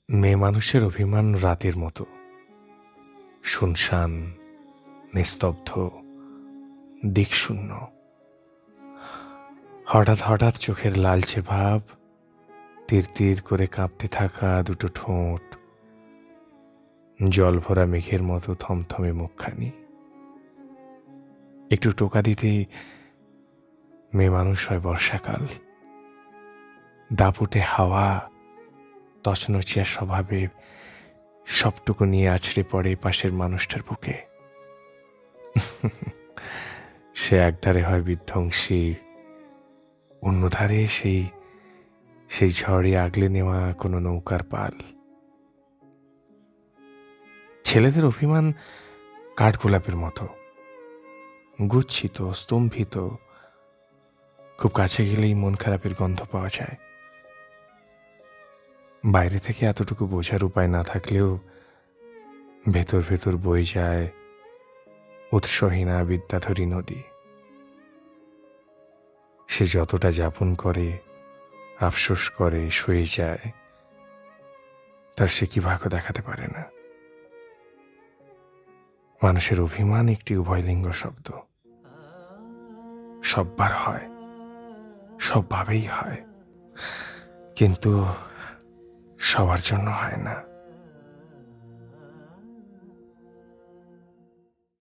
মেয়ে মানুষের অভিমান রাতের মতো, শুনশান, নিস্তব্ধ, দিকশূন্য। হঠাৎ হঠাৎ চোখের লালচে ভাব, তীর তীর করে কাঁপতে থাকা দুটো ঠোঁট, জল ভরা মেঘের মতো থমথমে মুখখানি। একটু টোকা দিতেই মেয়ে মানুষ হয় বর্ষাকাল। দাপুটে হাওয়া তছনছিয়া স্বভাবে সবটুকু নিয়ে আছড়ে পড়ে পাশের মানুষটার বুকে। সে একধারে হয় বিধ্বংসী, অন্যধারে সেই সেই ঝড়ে আগলে নেওয়া কোনো নৌকার পাল। ছেলেদের অভিমান কাঠগোলাপের মতো, গুচ্ছিত, স্তম্ভিত। খুব কাছে গেলেই মন খারাপের গন্ধ পাওয়া যায়। বাইরে থেকে এতটুকু বোঝার উপায় না থাকলেও ভেতর ভেতর বয়ে যায় উৎসহীনা বিদ্যাধরী নদী। সে যতটা যাপন করে, আফসোস করে, সয়ে যায়, তার সে কি ভাগ্য দেখাতে পারে না। মানুষের অভিমান একটি উভয়লিঙ্গ শব্দ। সববার হয়, সবভাবেই হয়, কিন্তু সবার জন্য হয় না।